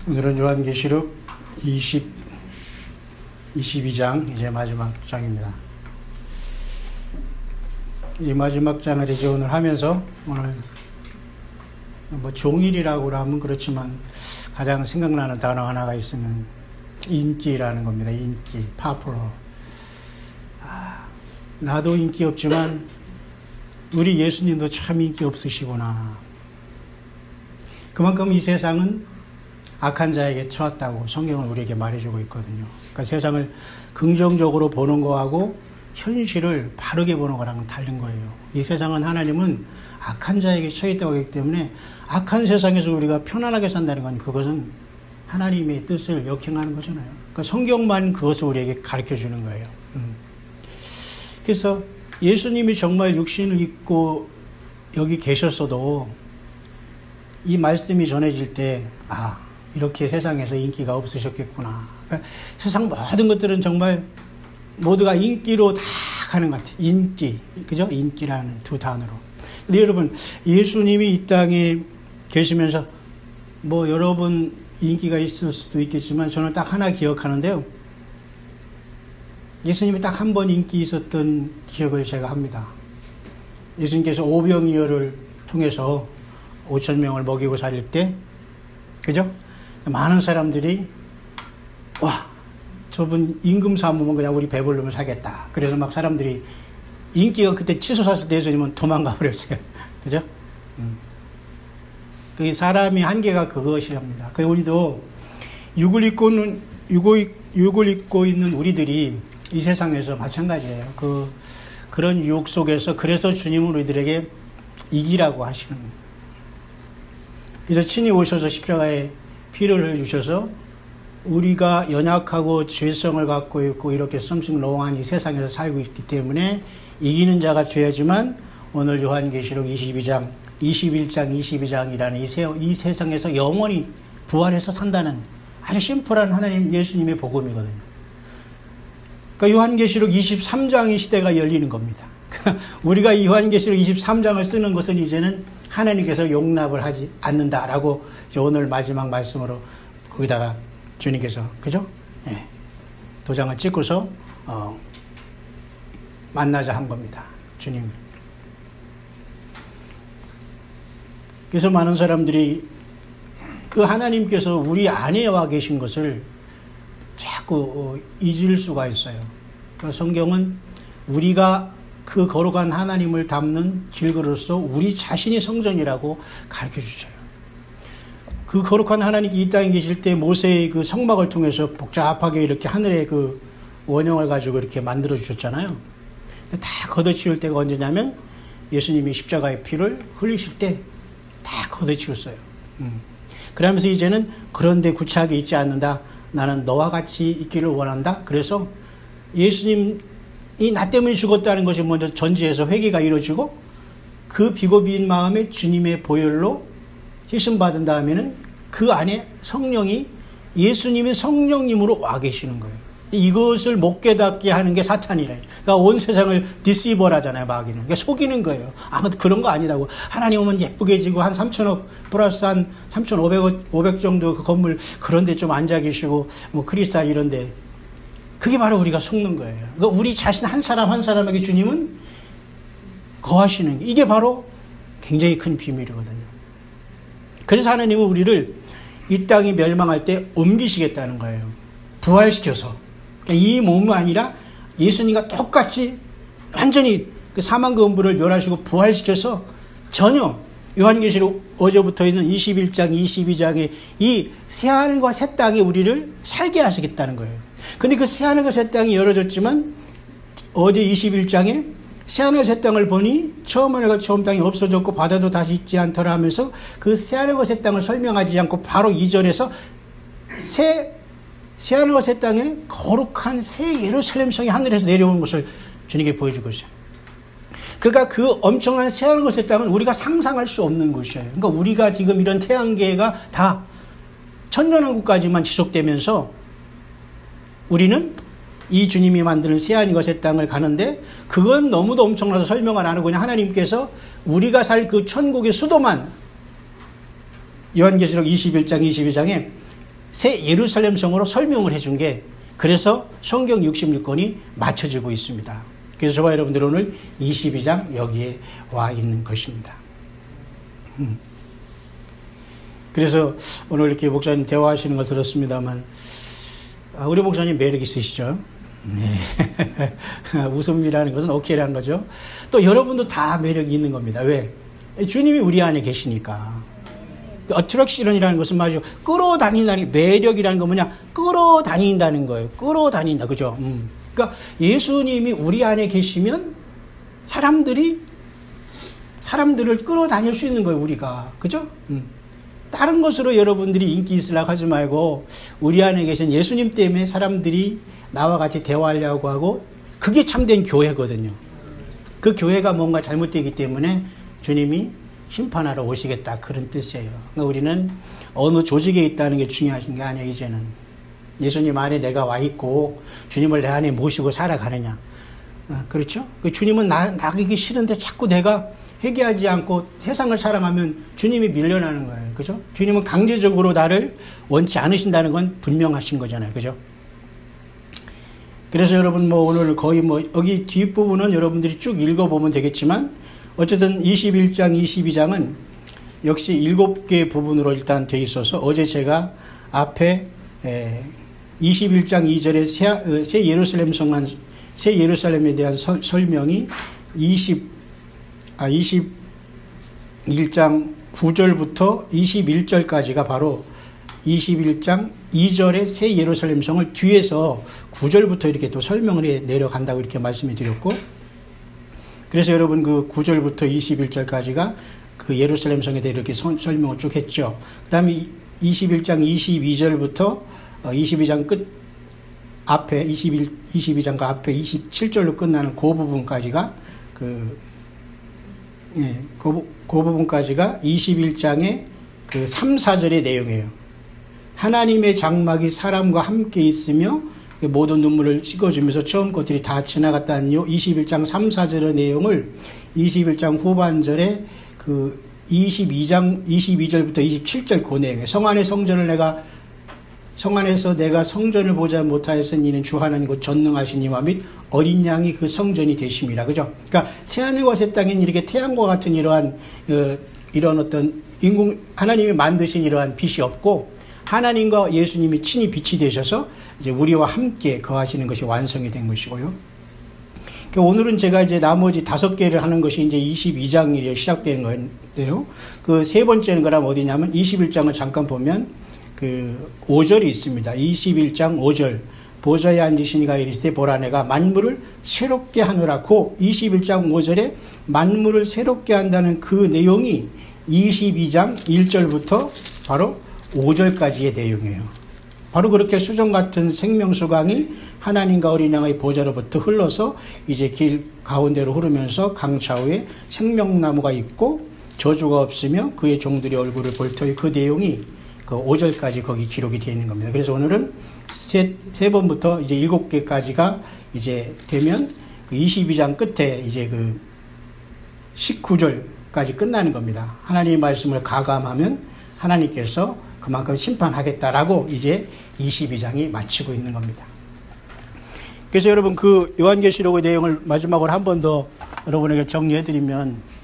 오늘은 요한계시록 22장, 이제 마지막 장입니다. 이 마지막 장을 이제 오늘 하면서, 오늘 뭐 종일이라고 하면 그렇지만 가장 생각나는 단어 하나가 있으면 인기라는 겁니다. 인기, 파퓰러. 나도 인기 없지만 우리 예수님도 참 인기 없으시구나. 그만큼 이 세상은 악한 자에게 처했다고 성경은 우리에게 말해주고 있거든요. 그러니까 세상을 긍정적으로 보는 거하고 현실을 바르게 보는 거랑은 다른 거예요. 이 세상은 하나님은 악한 자에게 처했다고 하기 때문에 악한 세상에서 우리가 편안하게 산다는 건 그것은 하나님의 뜻을 역행하는 거잖아요. 그러니까 성경만 그것을 우리에게 가르쳐 주는 거예요. 그래서 예수님이 정말 육신을 입고 여기 계셨어도 이 말씀이 전해질 때 이렇게 세상에서 인기가 없으셨겠구나. 그러니까 세상 모든 것들은 정말 모두가 인기로 다 가는 것 같아요. 인기, 그죠? 인기라는 두 단어로. 근데 여러분, 예수님이 이 땅에 계시면서 뭐 여러분 인기가 있을 수도 있겠지만 저는 딱 하나 기억하는데요. 예수님이 딱 한 번 인기 있었던 기억을 제가 합니다. 예수님께서 오병이어를 통해서 5,000명을 먹이고 살릴 때, 그죠? 많은 사람들이 저분 임금 삼으면 그냥 우리 배부르면 사겠다. 그래서 막 사람들이 인기가 그때 치솟았을 때 예수님은 도망가 버렸어요. 그죠? 그 사람이 한계가 그것이랍니다. 그 우리도 육을 입고 있는 우리들이 이 세상에서 마찬가지예요. 그런 유혹 속에서 그래서 주님은 우리들에게 이기라고 하시는 거예요. 그래서 친히 오셔서 십자가에 피를 흘려주셔서 우리가 연약하고 죄성을 갖고 있고 이렇게 썸씽롱한 이 세상에서 살고 있기 때문에 이기는 자가 되야지만 오늘 요한계시록 22장, 21장, 22장이라는 이 세상에서 영원히 부활해서 산다는 아주 심플한 하나님 예수님의 복음이거든요. 그러니까 요한계시록 23장의 시대가 열리는 겁니다. 우리가 이 요한계시록 23장을 쓰는 것은 이제는 하나님께서 용납을 하지 않는다라고 오늘 마지막 말씀으로 거기다가 주님께서, 그죠? 예. 도장을 찍고서 만나자 한 겁니다. 주님. 그래서 많은 사람들이 그 하나님께서 우리 안에 와 계신 것을 자꾸 잊을 수가 있어요. 그러니까 성경은 우리가 그 거룩한 하나님을 담는 질그릇으로 우리 자신이 성전이라고 가르쳐 주셔요. 그 거룩한 하나님이 이 땅에 계실 때 모세의 그 성막을 통해서 복잡하게 이렇게 하늘의 그 원형을 가지고 이렇게 만들어 주셨잖아요. 다 걷어치울 때가 언제냐면 예수님이 십자가의 피를 흘리실 때 다 걷어치웠어요. 그러면서 이제는 그런데 구차하게 있지 않는다. 나는 너와 같이 있기를 원한다. 그래서 예수님이 나 때문에 죽었다는 것이 먼저 전지에서 회개가 이루어지고 그 비고비인 마음에 주님의 보혈로 씻음받은 다음에는 그 안에 성령이 예수님의 성령님으로 와 계시는 거예요. 이것을 못 깨닫게 하는 게 사탄이래요. 그러니까 온 세상을 디시버라잖아요, 마귀는. 그러니까 속이는 거예요. 그런 거 아니라고. 하나님 오면 예쁘게 지고 한 3천억 플러스 한 3,500 정도 그 건물 그런데 좀 앉아 계시고 뭐 크리스탈 이런데. 그게 바로 우리가 속는 거예요. 그러니까 우리 자신 한 사람 한 사람에게 주님은 거하시는 게 이게 바로 굉장히 큰 비밀이거든요. 그래서 하나님은 우리를 이 땅이 멸망할 때 옮기시겠다는 거예요. 부활시켜서. 그러니까 이 몸이 아니라 예수님과 똑같이 완전히 그 사망과 음부를 멸하시고 부활시켜서 전혀 요한계시록 어제부터 있는 21장, 22장의 이 새하늘과 새 땅이 우리를 살게 하시겠다는 거예요. 근데 그 새하늘과 새 땅이 열어졌지만 어제 21장에 새하늘과 새 땅을 보니 처음 하늘과 처음 땅이 없어졌고 바다도 다시 있지 않더라 하면서 그 새하늘과 새 땅을 설명하지 않고 바로 2절에서 새하늘과 새 땅에 거룩한 새 예루살렘 성이 하늘에서 내려오는 것을 주님께 보여주고 있어요. 그러니까 그 엄청난 새하늘과 새 땅은 우리가 상상할 수 없는 것이에요. 그러니까 우리가 지금 이런 태양계가 다 천년왕국까지만 지속되면서 우리는 이 주님이 만드는 새하늘과 새 땅을 가는데 그건 너무도 엄청나서 설명을 안 하고 그냥 하나님께서 우리가 살 그 천국의 수도만 요한계시록 21장 22장에 새 예루살렘 성으로 설명을 해준 게 그래서 성경 66권이 맞춰지고 있습니다. 그래서 저와 여러분들 오늘 22장 여기에 와 있는 것입니다. 그래서 오늘 이렇게 목사님 대화하시는 걸 들었습니다만 우리 목사님 매력 있으시죠? 네. 웃음이라는 것은 오케이라는 거죠. 또 여러분도 다 매력이 있는 겁니다. 왜? 주님이 우리 안에 계시니까. 어트랙션이라는 것은 말이죠. 끌어다닌다는, 매력이라는 건 뭐냐? 끌어다닌다는 거예요. 끌어다닌다. 그죠? 그러니까 예수님이 우리 안에 계시면 사람들을 끌어다닐 수 있는 거예요, 우리가. 그죠? 다른 것으로 여러분들이 인기 있으려고 하지 말고 우리 안에 계신 예수님 때문에 사람들이 나와 같이 대화하려고 하고 그게 참된 교회거든요. 그 교회가 뭔가 잘못되기 때문에 주님이 심판하러 오시겠다 그런 뜻이에요. 그러니까 우리는 어느 조직에 있다는 게 중요하신 게 아니에요. 이제는 예수님 안에 내가 와 있고 주님을 내 안에 모시고 살아가느냐. 그렇죠? 주님은 나가기 싫은데 자꾸 내가 회개하지 않고 세상을 사랑하면 주님이 밀려나는 거예요. 그죠? 주님은 강제적으로 나를 원치 않으신다는 건 분명하신 거잖아요. 그죠? 그래서 여러분 오늘 거의 여기 뒷부분은 여러분들이 쭉 읽어보면 되겠지만 어쨌든 21장, 22장은 역시 7개 부분으로 일단 돼 있어서 어제 제가 앞에 21장 2절에 새 예루살렘에 대한 설명이 21장 9절부터 21절까지가 바로 21장 2절의 새 예루살렘 성을 뒤에서 9절부터 이렇게 또 설명을 해 내려간다고 이렇게 말씀을 드렸고, 그래서 여러분 그 9절부터 21절까지가 그 예루살렘 성에 대해 이렇게 설명을 쭉 했죠. 그 다음에 21장 22절부터 22장 끝 앞에 22장과 앞에 27절로 끝나는 그 부분까지가 그 부분까지가 21장의 그 3, 4절의 내용이에요. 하나님의 장막이 사람과 함께 있으며 모든 눈물을 씻어주면서 처음 것들이 다 지나갔다는 21장 3, 4절의 내용을 21장 후반절에 그 22절부터 27절 그 내용이에요. 성 안에서 내가 성전을 보자 못하였으니 이는 주 하나님 곧 전능하신 이와 및 어린 양이 그 성전이 되심이라. 그죠? 그러니까 새하늘과 새 땅엔 이렇게 태양과 같은 이런 어떤 하나님이 만드신 이러한 빛이 없고 하나님과 예수님이 친히 빛이 되셔서 이제 우리와 함께 거하시는 것이 완성이 된 것이고요. 그러니까 오늘은 제가 이제 나머지 5개를 하는 것이 이제 22장이 시작되는 건데요. 그 세 번째는 그럼 어디냐면 21장을 잠깐 보면 그 5절이 있습니다. 21장 5절. 보좌에 앉으신 이가 이르시되 보라 내가 만물을 새롭게 하노라고 21장 5절에 만물을 새롭게 한다는 그 내용이 22장 1절부터 바로 5절까지의 내용이에요. 바로 그렇게 수정 같은 생명수강이 하나님과 어린 양의 보좌로부터 흘러서 이제 길 가운데로 흐르면서 강 좌우에 생명나무가 있고 저주가 없으며 그의 종들이 얼굴을 볼 터의 그 내용이 그 5절까지 거기 기록이 되어 있는 겁니다. 그래서 오늘은 세 번부터 이제 7개까지가 이제 되면 그 22장 끝에 이제 그 19절까지 끝나는 겁니다. 하나님의 말씀을 가감하면 하나님께서 그만큼 심판하겠다라고 이제 22장이 마치고 있는 겁니다. 그래서 여러분 그 요한계시록의 내용을 마지막으로 한 번 더 여러분에게 정리해드리면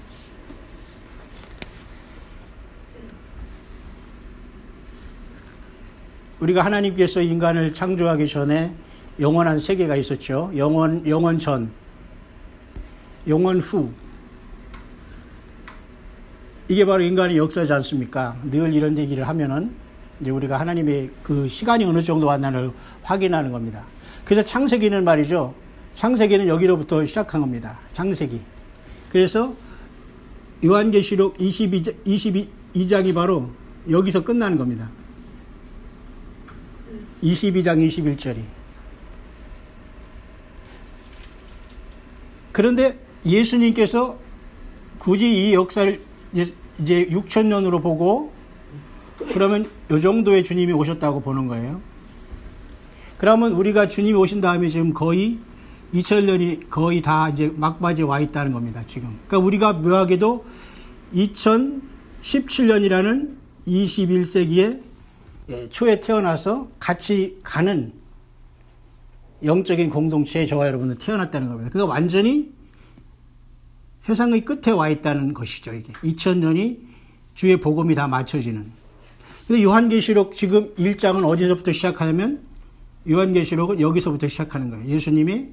우리가 하나님께서 인간을 창조하기 전에 영원한 세계가 있었죠. 영원 전, 영원 후. 이게 바로 인간의 역사지 않습니까? 늘 이런 얘기를 하면은 이제 우리가 하나님의 그 시간이 어느 정도 왔나를 확인하는 겁니다. 그래서 창세기는 말이죠. 창세기는 여기로부터 시작한 겁니다. 창세기. 그래서 요한계시록 22장이 바로 여기서 끝나는 겁니다. 22장 21절이. 그런데 예수님께서 굳이 이 역사를 이제 6,000년으로 보고 그러면 이 정도의 주님이 오셨다고 보는 거예요. 그러면 우리가 주님이 오신 다음에 지금 거의 2000년이 거의 다 이제 막바지에 와 있다는 겁니다, 지금. 그러니까 우리가 묘하게도 2017년이라는 21세기에 초에 태어나서 같이 가는 영적인 공동체에 저와 여러분은 태어났다는 겁니다. 그러니까 완전히 세상의 끝에 와 있다는 것이죠. 이게 2000년이 주의 복음이 다 맞춰지는. 근데 요한계시록 지금 1장은 어디서부터 시작하냐면 요한계시록은 여기서부터 시작하는 거예요. 예수님이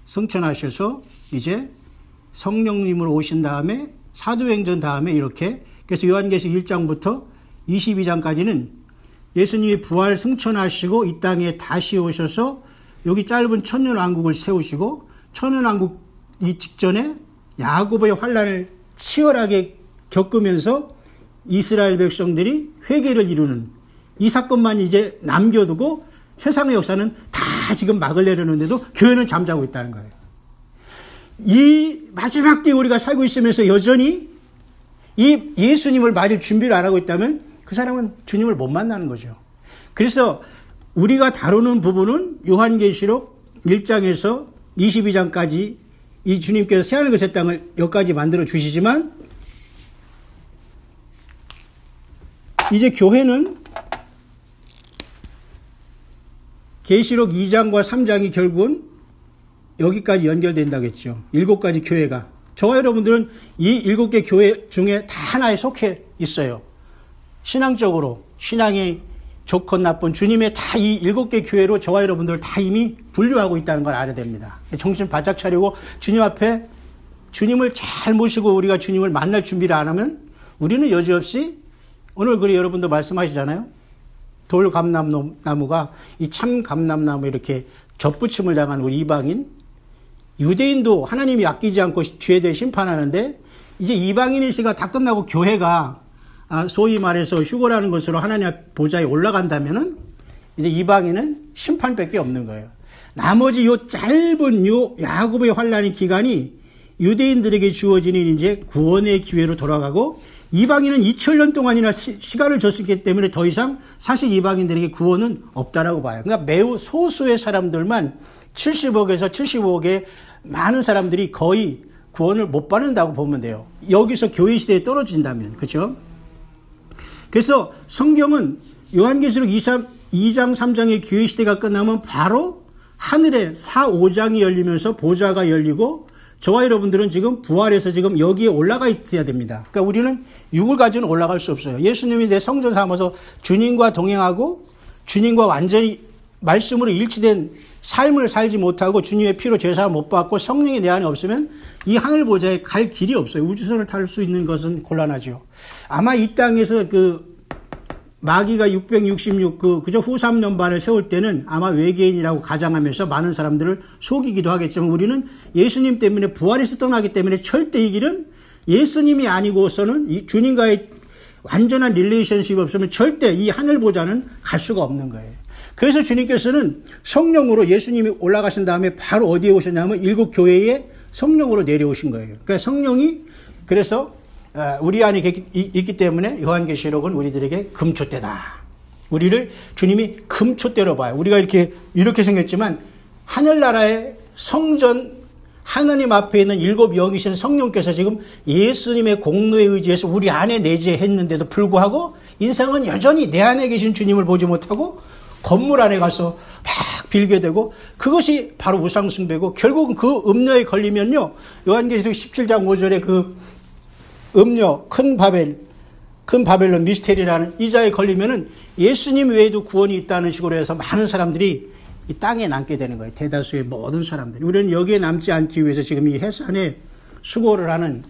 승천하셔서 이제 성령님으로 오신 다음에 사도행전 다음에 이렇게, 그래서 요한계시록 1장부터 22장까지는 예수님이 부활 승천하시고 이 땅에 다시 오셔서 여기 짧은 천년왕국을 세우시고, 천년왕국 이 직전에 야곱의 환란을 치열하게 겪으면서 이스라엘 백성들이 회개를 이루는 이 사건만 이제 남겨두고 세상의 역사는 다 지금 막을 내려놓는데도 교회는 잠자고 있다는 거예요. 이 마지막 때에 우리가 살고 있으면서 여전히 이 예수님을 맞을 준비를 안 하고 있다면 그 사람은 주님을 못 만나는 거죠. 그래서 우리가 다루는 부분은 요한계시록 1장에서 22장까지 이 주님께서 새하늘과 새 땅을 여기까지 만들어 주시지만, 이제 교회는 계시록 2장과 3장이 결국은 여기까지 연결된다고 했죠. 7가지 교회가. 저와 여러분들은 이 7개 교회 중에 다 하나에 속해 있어요. 신앙적으로, 신앙이 좋건 나쁜 주님의 다 이 7개 교회로 저와 여러분들 다 이미 분류하고 있다는 걸 알아야 됩니다. 정신 바짝 차리고 주님 앞에 주님을 잘 모시고 우리가 주님을 만날 준비를 안 하면 우리는 여지없이, 오늘 그래 여러분도 말씀하시잖아요. 돌감람나무가 이 참 감람나무 이렇게 접붙임을 당한 우리 이방인, 유대인도 하나님이 아끼지 않고 죄에 대해 심판하는데, 이제 이방인의 시가 다 끝나고 교회가 소위 말해서 휴거라는 것으로 하나님 보좌에 올라간다면은 이제 이방인은 심판밖에 없는 거예요. 나머지 요 짧은 요 야곱의 환란의 기간이 유대인들에게 주어지는 이제 구원의 기회로 돌아가고, 이방인은 2000년 동안이나 시간을 줬기 때문에 더 이상 사실 이방인들에게 구원은 없다라고 봐요. 그러니까 매우 소수의 사람들만 70억에서 75억의 많은 사람들이 거의 구원을 못 받는다고 보면 돼요. 여기서 교회 시대에 떨어진다면. 그렇죠? 그래서 성경은 요한계시록 2장 3장의 교회 시대가 끝나면 바로 하늘에 4, 5장이 열리면서 보좌가 열리고, 저와 여러분들은 지금 부활해서 지금 여기에 올라가 있어야 됩니다. 그러니까 우리는 육을 가지고는 올라갈 수 없어요. 예수님이 내 성전 삼아서 주님과 동행하고 주님과 완전히 말씀으로 일치된 삶을 살지 못하고 주님의 피로 죄사함 못 받고 성령이 내 안에 없으면 이 하늘 보좌에 갈 길이 없어요. 우주선을 탈 수 있는 것은 곤란하죠. 아마 이 땅에서 마귀가 666 그저 후 3년반을 세울 때는 아마 외계인이라고 가장하면서 많은 사람들을 속이기도 하겠지만, 우리는 예수님 때문에 부활해서 떠나기 때문에 절대 이 길은 예수님이 아니고서는 이 주님과의 완전한 릴레이션십이 없으면 절대 이 하늘 보좌는 갈 수가 없는 거예요. 그래서 주님께서는 성령으로 예수님이 올라가신 다음에 바로 어디에 오셨냐면 7교회에 성령으로 내려오신 거예요. 그러니까 성령이 그래서 우리 안에 있기 때문에 요한계시록은 우리들에게 금초대다. 우리를 주님이 금초대로 봐요. 우리가 이렇게 생겼지만 하늘나라의 성전 하나님 앞에 있는 7 영이신 성령께서 지금 예수님의 공로에 의지해서 우리 안에 내재했는데도 불구하고 인생은 여전히 내 안에 계신 주님을 보지 못하고 건물 안에 가서 막 빌게 되고, 그것이 바로 우상숭배고, 결국은 그 음녀에 걸리면요, 요한계시록 17장 5절에 그 음녀 큰 바벨론 미스테리라는 이자에 걸리면은 예수님 외에도 구원이 있다는 식으로 해서 많은 사람들이 이 땅에 남게 되는 거예요. 대다수의 모든 사람들이. 우리는 여기에 남지 않기 위해서 지금 이 해산에 수고를 하는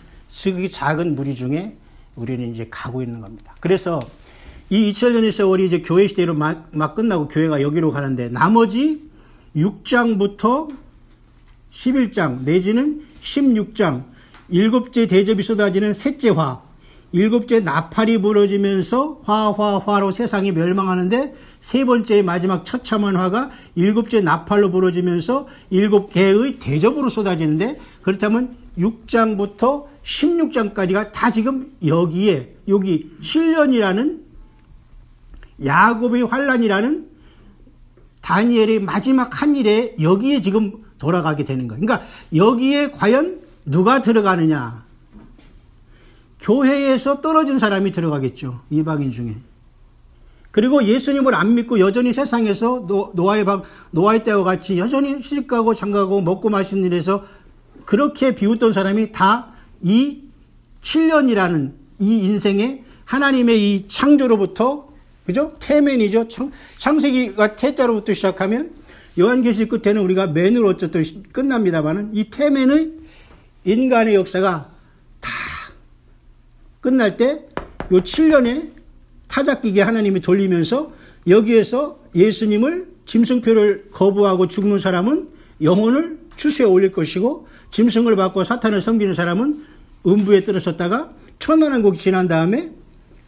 그 작은 무리 중에 우리는 이제 가고 있는 겁니다. 그래서 이 2000년의 세월이 이제 교회 시대로 막 끝나고 교회가 여기로 가는데, 나머지 6장부터 11장 내지는 16장 7째 대접이 쏟아지는 셋째 화, 7째 나팔이 부러지면서 화로 세상이 멸망하는데, 세 번째 마지막 처참한 화가 7째 나팔로 부러지면서 7개의 대접으로 쏟아지는데, 그렇다면 6장부터 16장까지가 다 지금 여기 7년이라는 야곱의 환란이라는 다니엘의 마지막 한 일에 여기에 지금 돌아가게 되는 거예요. 그러니까 여기에 과연 누가 들어가느냐? 교회에서 떨어진 사람이 들어가겠죠. 이방인 중에. 그리고 예수님을 안 믿고 여전히 세상에서 노아의 때와 같이 여전히 시집가고 장가고 먹고 마시는 일에서 그렇게 비웃던 사람이 다 이 7년이라는 이 인생에 하나님의 이 창조로부터, 그죠? 태맨이죠. 창세기가 태자로부터 시작하면 요한계시 끝에는 우리가 맨으로 어쨌든 끝납니다만은 이 태맨의 인간의 역사가 다 끝날 때 요 7년에 타작기계 하나님이 돌리면서 여기에서 예수님을 짐승표를 거부하고 죽는 사람은 영혼을 추수에 올릴 것이고 짐승을 받고 사탄을 섬기는 사람은 음부에 떨어졌다가 천만왕국이 지난 다음에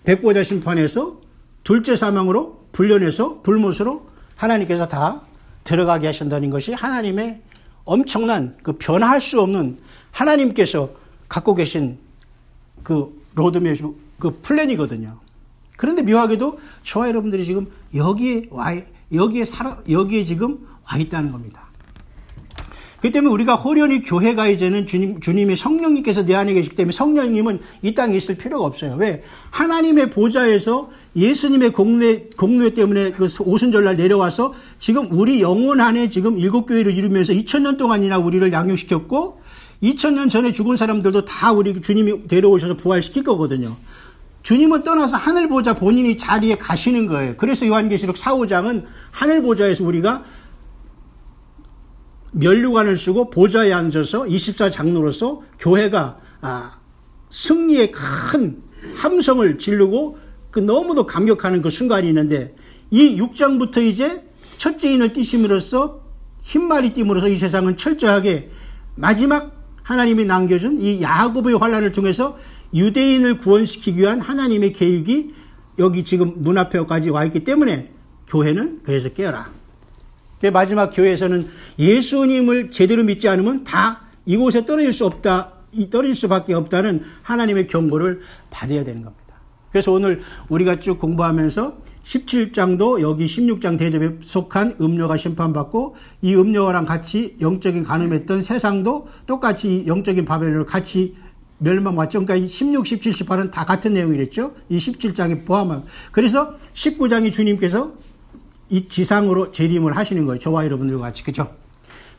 백보자 심판에서 둘째 사망으로 불려내서 불못으로 하나님께서 다 들어가게 하신다는 것이 하나님의 엄청난 그 변할 수 없는 하나님께서 갖고 계신 그 로드맵, 그 플랜이거든요. 그런데 묘하게도 저와 여러분들이 지금 여기에 지금 와 있다는 겁니다. 그렇기 때문에 우리가 호련히 교회가 이제는 주님의 성령님께서 내 안에 계시기 때문에 성령님은 이 땅에 있을 필요가 없어요. 왜? 하나님의 보좌에서 예수님의 공로회 때문에 그 오순절날 내려와서 지금 우리 영혼 안에 지금 7교회를 이루면서 2000년 동안이나 우리를 양육시켰고 2000년 전에 죽은 사람들도 다 우리 주님이 데려오셔서 부활시킬 거거든요. 주님은 떠나서 하늘 보좌 본인이 자리에 가시는 거예요. 그래서 요한계시록 4, 5장은 하늘 보좌에서 우리가 면류관을 쓰고 보좌에 앉아서 24장로로서 교회가 승리의 큰 함성을 지르고 그 너무도 감격하는 그 순간이 있는데 이 6장부터 이제 첫째 인을 띄심으로써 흰말이 띄므로써 이 세상은 철저하게 마지막 하나님이 남겨준 이 야곱의 환란을 통해서 유대인을 구원시키기 위한 하나님의 계획이 여기 지금 눈앞에까지 와 있기 때문에 교회는 그래서 깨어라. 마지막 교회에서는 예수님을 제대로 믿지 않으면 다 이곳에 떨어질 수밖에 없다는 하나님의 경고를 받아야 되는 겁니다. 그래서 오늘 우리가 쭉 공부하면서 17장도 여기 16장 대접에 속한 음료가 심판받고 이 음료랑 같이 영적인 간음했던 세상도 똑같이 영적인 바벨론을 같이 멸망받죠. 그러니까 16, 17, 18은 다 같은 내용이랬죠. 이 17장에 포함한. 그래서 19장이 주님께서 이 지상으로 재림을 하시는 거예요. 저와 여러분들과 같이. 그죠?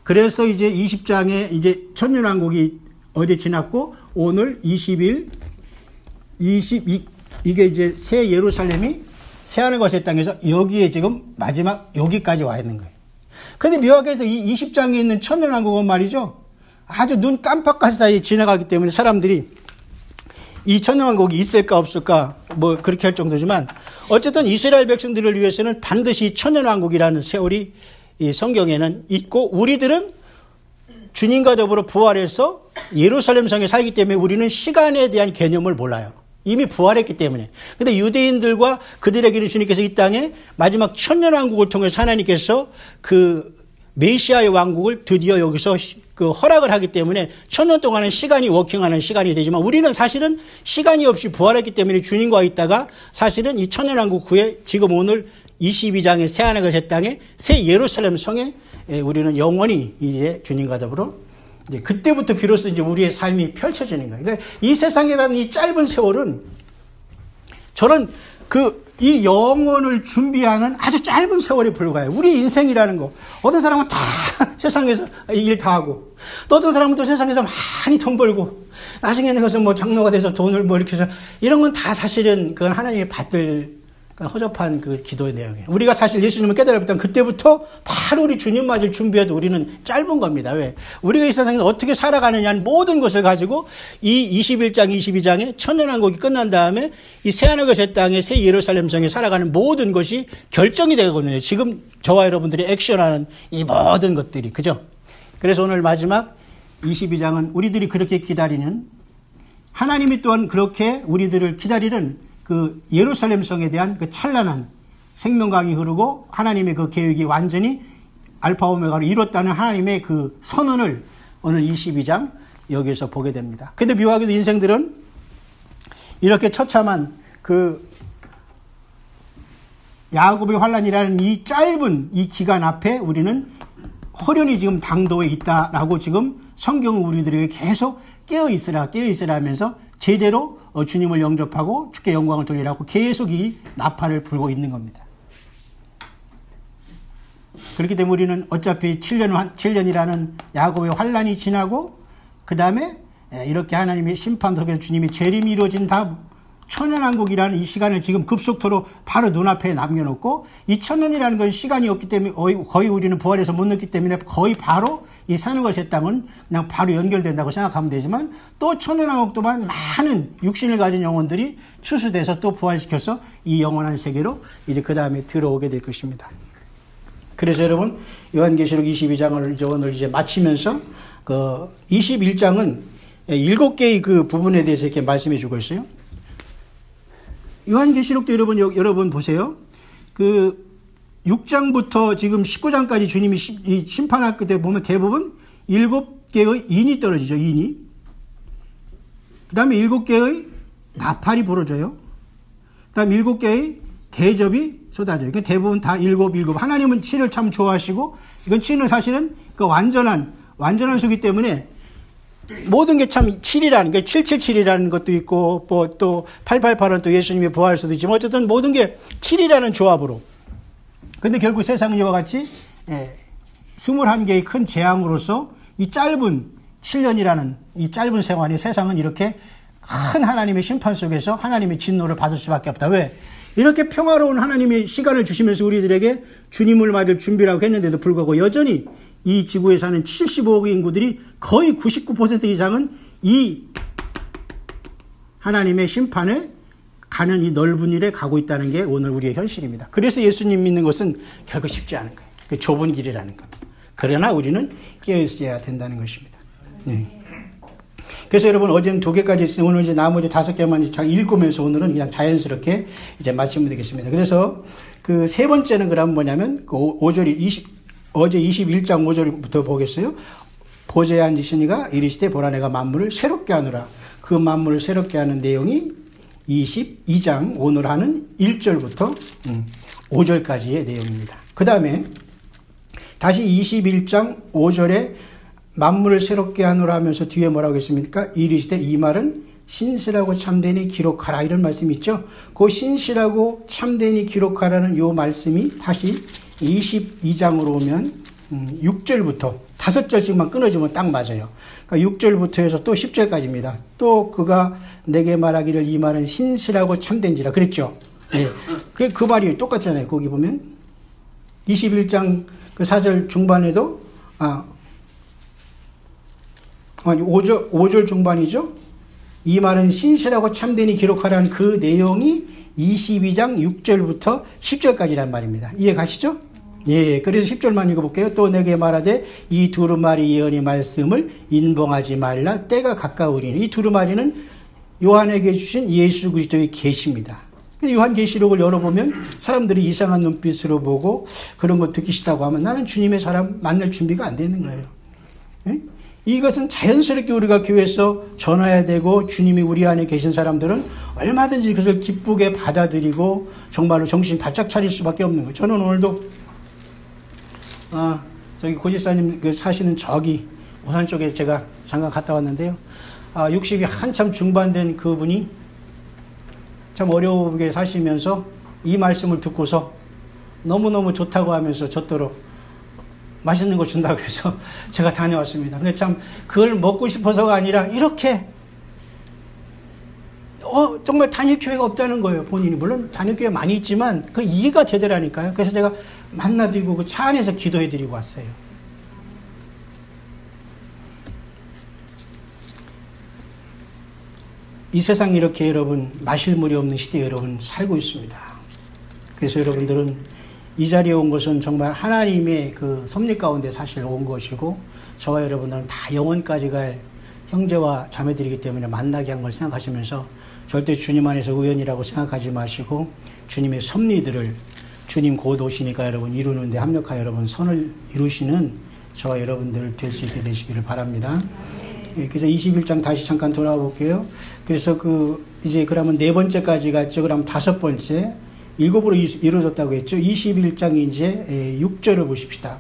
그래서 이제 20장에 이제 천년왕국이 어제 지났고 오늘 20일, 22, 이게 이제 새 예루살렘이 새하늘 것의 땅에서 여기에 지금 마지막 여기까지 와 있는 거예요. 그런데 묘하게 해서 이 20장에 있는 천년왕국은 말이죠. 아주 눈 깜빡할 사이에 지나가기 때문에 사람들이 이 천년왕국이 있을까 없을까 뭐 그렇게 할 정도지만 어쨌든 이스라엘 백성들을 위해서는 반드시 천년왕국이라는 세월이 이 성경에는 있고 우리들은 주님과 더불어 부활해서 예루살렘 성에 살기 때문에 우리는 시간에 대한 개념을 몰라요. 이미 부활했기 때문에. 근데 유대인들과 그들에게는 주님께서 이 땅에 마지막 천년왕국을 통해서 하나님께서 그 메시아의 왕국을 드디어 여기서 그 허락을 하기 때문에 천년 동안은 시간이 워킹하는 시간이 되지만 우리는 사실은 시간이 없이 부활했기 때문에 주님과 있다가 사실은 이 천년왕국 후에 지금 오늘 22장의 새하늘과 새 땅에 새 예루살렘 성에 우리는 영원히 이제 주님과 더불어 이제 그때부터 비로소 이제 우리의 삶이 펼쳐지는 거예요. 그러니까 이 세상이라는 이 짧은 세월은 저는 이 영혼을 준비하는 아주 짧은 세월에 불과해요. 우리 인생이라는 거. 어떤 사람은 다 세상에서 일 다 하고, 또 어떤 사람은 또 세상에서 많이 돈 벌고, 나중에는 그것은 뭐 장로가 돼서 돈을 뭐 이렇게 해서, 이런 건 다 사실은 그건 하나님이 받을 허접한 그 기도의 내용이에요. 우리가 사실 예수님을 깨달았던 그때부터 바로 우리 주님 맞을 준비해도 우리는 짧은 겁니다. 왜? 우리가 이 세상에서 어떻게 살아가느냐는 모든 것을 가지고 이 21장, 22장에 천년왕국이 끝난 다음에 이 새하늘과 새 땅에 새 예루살렘 성에 살아가는 모든 것이 결정이 되거든요. 지금 저와 여러분들이 액션하는 이 모든 것들이. 그죠? 그래서 오늘 마지막 22장은 우리들이 그렇게 기다리는 하나님이 또한 그렇게 우리들을 기다리는 그 예루살렘 성에 대한 그 찬란한 생명강이 흐르고 하나님의 그 계획이 완전히 알파 오메가로 이뤘다는 하나님의 그 선언을 오늘 22장 여기에서 보게 됩니다. 근데 묘하게도 인생들은 이렇게 처참한 그 야곱의 환란이라는 이 짧은 이 기간 앞에 우리는 호련히 지금 당도에 있다라고 지금 성경은 우리들에게 계속 깨어있으라 하면서 제대로 주님을 영접하고 주께 영광을 돌리라고 계속 이 나팔을 불고 있는 겁니다. 그렇기 때문에 우리는 어차피 7년이라는 야곱의 환란이 지나고 그 다음에 이렇게 하나님의 심판 속에서 주님이 재림이 이루어진 다음 천년왕국이라는 이 시간을 지금 급속도로 바로 눈앞에 남겨놓고 이 천년이라는 건 시간이 없기 때문에 거의 우리는 부활해서 못 넣기 때문에 거의 바로 이 사는 것의 땅은 그냥 바로 연결된다고 생각하면 되지만 또 천년왕국 동안 많은 육신을 가진 영혼들이 추수돼서 또 부활시켜서 이 영원한 세계로 이제 그 다음에 들어오게 될 것입니다. 그래서 여러분 요한계시록 22장을 이제 오늘 이제 마치면서 그 21장은 7개의 그 부분에 대해서 이렇게 말씀해 주고 있어요. 요한계시록도 여러분 보세요. 그 6장부터 지금 19장까지 주님이 심판할 때 보면 대부분 7개의 인이 떨어지죠. 인이. 그 다음에 7개의 나팔이 부러져요. 그 다음에 7개의 대접이 쏟아져요. 그러니까 대부분 다 7. 하나님은 7을 참 좋아하시고 이건 7은 사실은 그 완전한 수기 때문에 모든 게 참 7이라는 게 777이라는 것도 있고 또 888은 또 예수님이 부활할 수도 있지만 어쨌든 모든 게 7이라는 조합으로. 근데 결국 세상은 이와 같이 21개의 큰 재앙으로서 이 짧은 7년이라는 이 짧은 생활이 세상은 이렇게 큰 하나님의 심판 속에서 하나님의 진노를 받을 수밖에 없다. 왜? 이렇게 평화로운 하나님의 시간을 주시면서 우리들에게 주님을 맞을 준비라고 했는데도 불구하고 여전히 이 지구에 사는 75억의 인구들이 거의 99% 이상은 이 하나님의 심판을 가는 이 넓은 일에 가고 있다는 게 오늘 우리의 현실입니다. 그래서 예수님 믿는 것은 결코 쉽지 않은 거예요. 그 좁은 길이라는 겁니다. 그러나 우리는 깨어있어야 된다는 것입니다. 네. 그래서 여러분 어제는 2개까지 있으니 오늘 이제 나머지 5개만 잘 읽으면서 오늘은 그냥 자연스럽게 이제 마치면 되겠습니다. 그래서 그 세 번째는 그럼 뭐냐면 그 5절이 어제 21장 5절부터 보겠어요. 보좌에 앉으시니가 이르시되 보라 내가 만물을 새롭게 하노라. 그 만물을 새롭게 하는 내용이 22장 오늘 하는 1절부터 5절까지의 내용입니다. 그 다음에 다시 21장 5절에 만물을 새롭게 하노라 하면서 뒤에 뭐라고 했습니까? 이르시되 이 말은 신실하고 참되니 기록하라 이런 말씀이 있죠. 그 신실하고 참되니 기록하라는 요 말씀이 다시 22장으로 오면 6절부터 5절씩만 끊어지면 딱 맞아요. 그러니까 6절부터 해서 또 10절까지입니다. 또 그가 내게 말하기를 이 말은 신실하고 참된지라 그랬죠. 네. 그 말이 똑같잖아요. 거기 보면 21장 그 4절 중반에도 5절 중반이죠. 이 말은 신실하고 참되니 기록하라는 그 내용이 22장 6절부터 10절까지란 말입니다. 이해 가시죠? 예, 그래서 10절만 읽어볼게요. 또 내게 말하되 이 두루마리 예언의 말씀을 인봉하지 말라 때가 가까우리니. 이 두루마리는 요한에게 주신 예수 그리스도의 계시입니다. 요한계시록을 열어보면 사람들이 이상한 눈빛으로 보고 그런 거 듣기 싫다고 하면 나는 주님의 사람 만날 준비가 안 되는 거예요. 예? 이것은 자연스럽게 우리가 교회에서 전해야 되고 주님이 우리 안에 계신 사람들은 얼마든지 그것을 기쁘게 받아들이고 정말로 정신 바짝 차릴 수밖에 없는 거예요. 저는 오늘도 저기 고집사님 사시는 저기 오산 쪽에 제가 잠깐 갔다 왔는데요. 60이 한참 중반된 그분이 참 어려우게 사시면서 이 말씀을 듣고서 너무너무 좋다고 하면서 저토록 맛있는 거 준다고 해서 제가 다녀왔습니다. 근데 참 그걸 먹고 싶어서가 아니라 이렇게 정말 단일교회가 없다는 거예요. 본인이 물론 단일교회 많이 있지만 그 이해가 되더라니까요. 그래서 제가 만나드리고 그 차 안에서 기도해드리고 왔어요. 이 세상이 이렇게 여러분 마실 물이 없는 시대에 여러분 살고 있습니다. 그래서 여러분들은 이 자리에 온 것은 정말 하나님의 그 섭리 가운데 사실 온 것이고 저와 여러분들은 다 영원까지 갈 형제와 자매들이기 때문에 만나게 한 걸 생각하시면서 절대 주님 안에서 우연이라고 생각하지 마시고 주님의 섭리들을 주님 곧 오시니까 여러분 이루는 데 합력하여 여러분 선을 이루시는 저와 여러분들 될 수 있게 되시기를 바랍니다. 그래서 21장 다시 잠깐 돌아와 볼게요. 그래서 이제 그러면 4번째까지 갔죠. 그럼 5번째 7으로 이루어졌다고 했죠. 21장 이제 6절을 보십시다.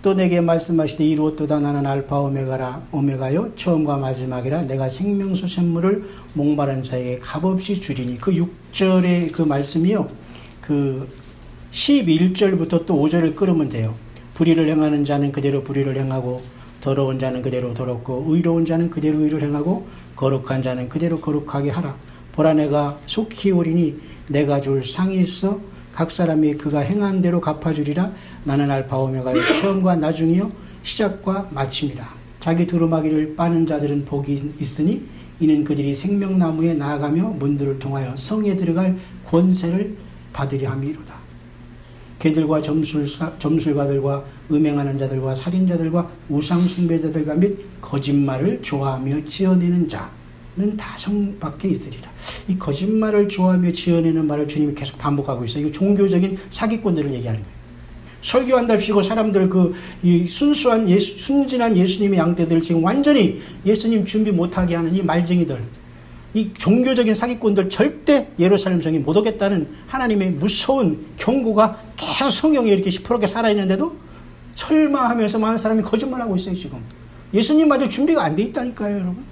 또 내게 말씀하시되 이루었도다. 나는 알파 오메가요 처음과 마지막이라. 내가 생명수 샘물을 목마른 자에게 값없이 주리니. 그 6절의 그 말씀이요, 그 11절부터 또 5절을 끌으면 돼요. 불의를 행하는 자는 그대로 불의를 행하고, 더러운 자는 그대로 더럽고, 의로운 자는 그대로 의를 행하고, 거룩한 자는 그대로 거룩하게 하라. 보라, 내가 속히 오리니 내가 줄 상이 있어 각 사람이 그가 행한 대로 갚아주리라. 나는 알파 오메가의 처음과 나중이요 시작과 마침이라. 자기 두루마기를 빠는 자들은 복이 있으니 이는 그들이 생명나무에 나아가며 문들을 통하여 성에 들어갈 권세를 받으려 함이로다. 개들과 점술가들과 음행하는 자들과 살인자들과 우상숭배자들과 및 거짓말을 좋아하며 지어내는 자는 다 성 밖에 있으리라. 이 거짓말을 좋아하며 지어내는 말을 주님이 계속 반복하고 있어요. 이거 종교적인 사기꾼들을 얘기하는 거예요. 설교한답시고 사람들 이 순진한 예수님의 양떼들 지금 완전히 예수님 준비 못하게 하는 이 말쟁이들, 이 종교적인 사기꾼들 절대 예루살렘 성에 못 오겠다는 하나님의 무서운 경고가 계속 성경에 이렇게 시퍼렇게 살아있는데도 설마 하면서 많은 사람이 거짓말하고 있어요. 지금 예수님마저 준비가 안 돼 있다니까요, 여러분.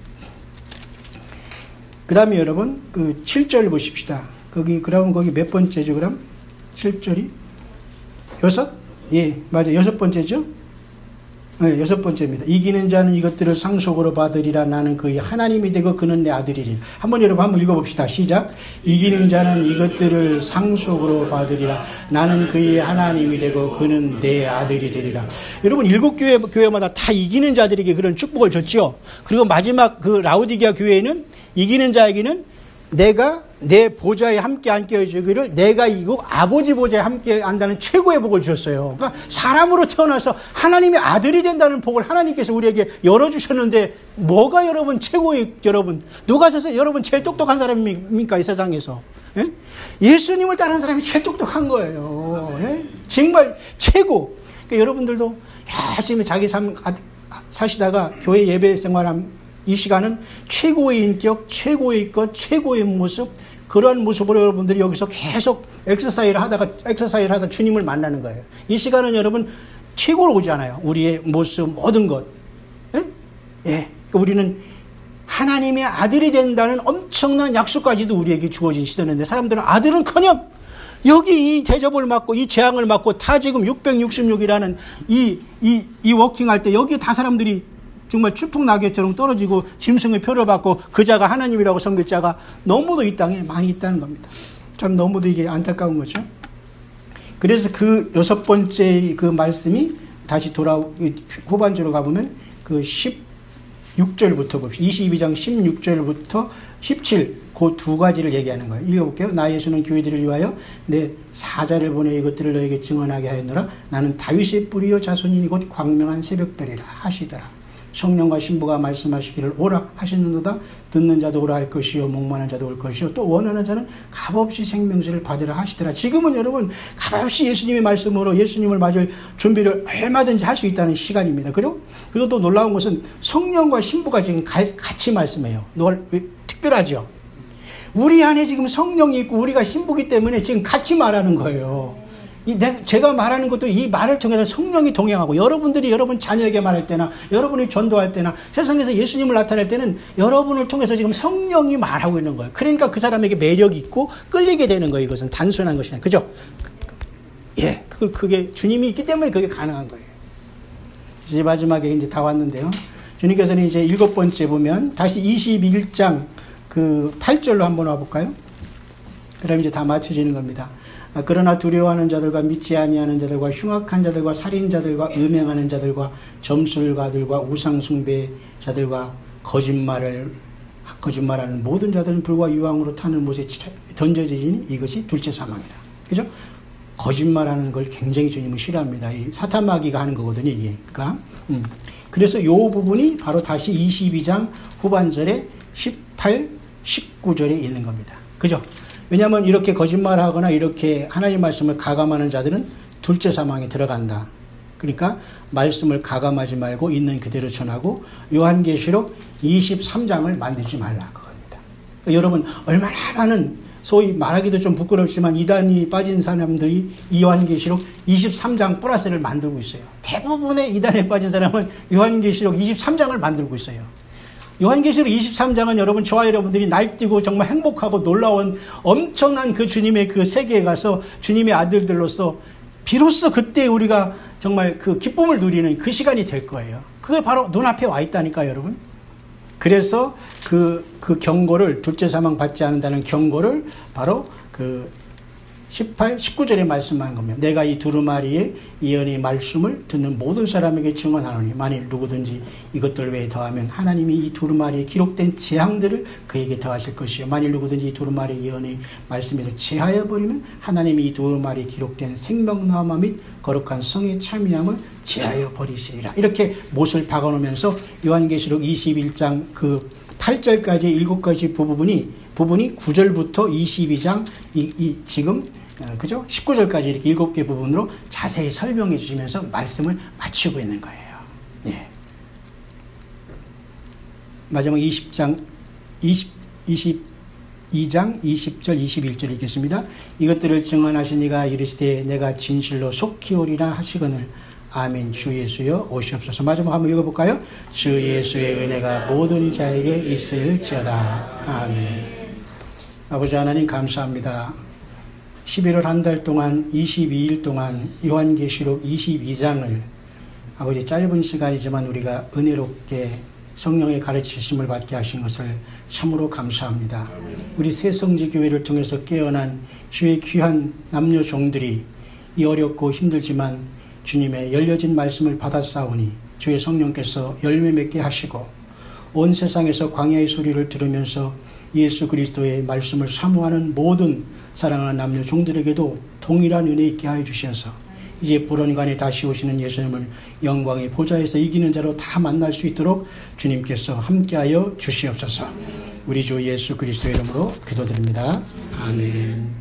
그 다음에 여러분 그 7절 보십시다. 그러면 거기 몇 번째죠? 그럼 7절이 6? 예, 맞아요. 6번째죠? 네, 6번째입니다. 이기는 자는 이것들을 상속으로 받으리라. 나는 그의 하나님이 되고 그는 내 아들이리. 여러분 한번 읽어봅시다. 시작. 이기는 자는 이것들을 상속으로 받으리라. 나는 그의 하나님이 되고 그는 내 아들이 되리라. 여러분 7교회마다 다 이기는 자들에게 그런 축복을 줬죠. 그리고 마지막 그 라우디게아 교회에는 이기는 자에게는 내가 내 보좌에 함께 앉게 해주기를 내가 이고 아버지 보좌에 함께 앉다는 최고의 복을 주셨어요. 그러니까 사람으로 태어나서 하나님의 아들이 된다는 복을 하나님께서 우리에게 열어주셨는데 뭐가 여러분 최고의, 여러분 누가 서서 여러분 제일 똑똑한 사람입니까 이 세상에서? 예? 예수님을 따르는 사람이 제일 똑똑한 거예요. 예? 정말 최고. 그러니까 여러분들도 열심히 자기 삶 사시다가 교회 예배 생활한 이 시간은 최고의 인격, 최고의 것, 최고의 모습, 그러한 모습으로 여러분들이 여기서 계속 엑서사이즈를 하다 주님을 만나는 거예요. 이 시간은 여러분 최고로 오잖아요. 우리의 모습, 모든 것. 예? 예. 그러니까 우리는 하나님의 아들이 된다는 엄청난 약속까지도 우리에게 주어진 시대인데 사람들은 아들은커녕 여기 이 대접을 받고 이 재앙을 받고 다 지금 666이라는 이 워킹할 때 여기 다 사람들이 정말 추풍낙엽처럼 떨어지고 짐승의 표를 받고 그 자가 하나님이라고 섬길 자가 너무도 이 땅에 많이 있다는 겁니다. 참 너무도 이게 안타까운 거죠. 그래서 그 6번째 그 말씀이 다시 후반주로 가보면 그 16절부터 봅시다. 22장 16절부터 17 그 두 가지를 얘기하는 거예요. 읽어볼게요. 나 예수는 교회들을 위하여 내 사자를 보내 이것들을 너에게 증언하게 하였노라. 나는 다윗의 뿌리요 자손이니 곧 광명한 새벽별이라 하시더라. 성령과 신부가 말씀하시기를 오라 하시는도다. 듣는 자도 오라 할 것이요 목마른 자도 올 것이요 또 원하는 자는 값없이 생명수를 받으라 하시더라. 지금은 여러분 값없이 예수님의 말씀으로 예수님을 맞을 준비를 얼마든지 할 수 있다는 시간입니다. 그리고 또 놀라운 것은 성령과 신부가 지금 같이 말씀해요. 특별하죠. 우리 안에 지금 성령이 있고 우리가 신부기 때문에 지금 같이 말하는 거예요. 제가 말하는 것도 이 말을 통해서 성령이 동행하고 여러분들이 여러분 자녀에게 말할 때나 여러분이 전도할 때나 세상에서 예수님을 나타낼 때는 여러분을 통해서 지금 성령이 말하고 있는 거예요. 그러니까 그 사람에게 매력이 있고 끌리게 되는 거예요. 이것은 단순한 것이 아니라. 그죠? 예. 그게 주님이 있기 때문에 그게 가능한 거예요. 이제 마지막에 이제 다 왔는데요. 주님께서는 이제 7번째 보면 다시 21장 그 8절로 한번 와볼까요? 그럼 이제 다 맞춰지는 겁니다. 그러나 두려워하는 자들과 믿지 아니하는 자들과 흉악한 자들과 살인자들과 음행하는 자들과 점술가들과 우상숭배자들과 거짓말하는 모든 자들은 불과 유황으로 타는 못에 던져지니 이것이 둘째 사망이라. 그죠? 거짓말하는 걸 굉장히 주님은 싫어합니다. 이 사탄마귀가 하는 거거든요, 이게. 그러니까 그래서 이 부분이 바로 다시 22장 후반절에 18, 19절에 있는 겁니다. 그죠? 왜냐하면 이렇게 거짓말하거나 이렇게 하나님 말씀을 가감하는 자들은 둘째 사망에 들어간다. 그러니까 말씀을 가감하지 말고 있는 그대로 전하고 요한계시록 23장을 만들지 말라 그겁니다. 여러분, 얼마나 많은 소위 말하기도 좀 부끄럽지만 이단이 빠진 사람들이 요한계시록 23장 플러스를 만들고 있어요. 대부분의 이단에 빠진 사람은 요한계시록 23장을 만들고 있어요. 요한계시록 23장은 여러분, 저와 여러분들이 날뛰고 정말 행복하고 놀라운 엄청난 그 주님의 그 세계에 가서 주님의 아들들로서 비로소 그때 우리가 정말 그 기쁨을 누리는 그 시간이 될 거예요. 그게 바로 눈앞에 와 있다니까요, 여러분. 그래서 그 경고를, 둘째 사망 받지 않는다는 경고를 바로 그 19절에 말씀한 겁니다. 내가 이 두루마리의 예언의 말씀을 듣는 모든 사람에게 증언하노니 만일 누구든지 이것들 외에 더하면 하나님이 이 두루마리에 기록된 재앙들을 그에게 더하실 것이요 만일 누구든지 이 두루마리 예언의 말씀에서 제하여 버리면 하나님이 이 두루마리에 기록된 생명나무 및 거룩한 성의 참여함을 제하여 버리시리라. 이렇게 못을 박아놓으면서 요한계시록 21장 그 8절까지 7가지 부분이 9절부터 22장 지금 그죠? 19절까지 이렇게 7개 부분으로 자세히 설명해 주시면서 말씀을 마치고 있는 거예요. 예. 마지막 22장 20절 21절 읽겠습니다. 이것들을 증언하신 이가 이르시되 내가 진실로 속히 오리라 하시거늘 아멘. 주 예수여 오시옵소서. 마지막 한번 읽어볼까요? 주 예수의 은혜가 모든 자에게 있을지어다. 아멘. 아버지 하나님 감사합니다. 11월 한 달 동안 22일 동안 요한계시록 22장을 아버지 짧은 시간이지만 우리가 은혜롭게 성령의 가르치심을 받게 하신 것을 참으로 감사합니다. 우리 새성지교회를 통해서 깨어난 주의 귀한 남녀 종들이 이 어렵고 힘들지만 주님의 열려진 말씀을 받았사오니 주의 성령께서 열매 맺게 하시고 온 세상에서 광야의 소리를 들으면서 예수 그리스도의 말씀을 사모하는 모든 사랑하는 남녀 종들에게도 동일한 은혜 있게 하여 주셔서 이제 불언간에 다시 오시는 예수님을 영광의 보좌에서 이기는 자로 다 만날 수 있도록 주님께서 함께하여 주시옵소서. 우리 주 예수 그리스도의 이름으로 기도드립니다. 아멘.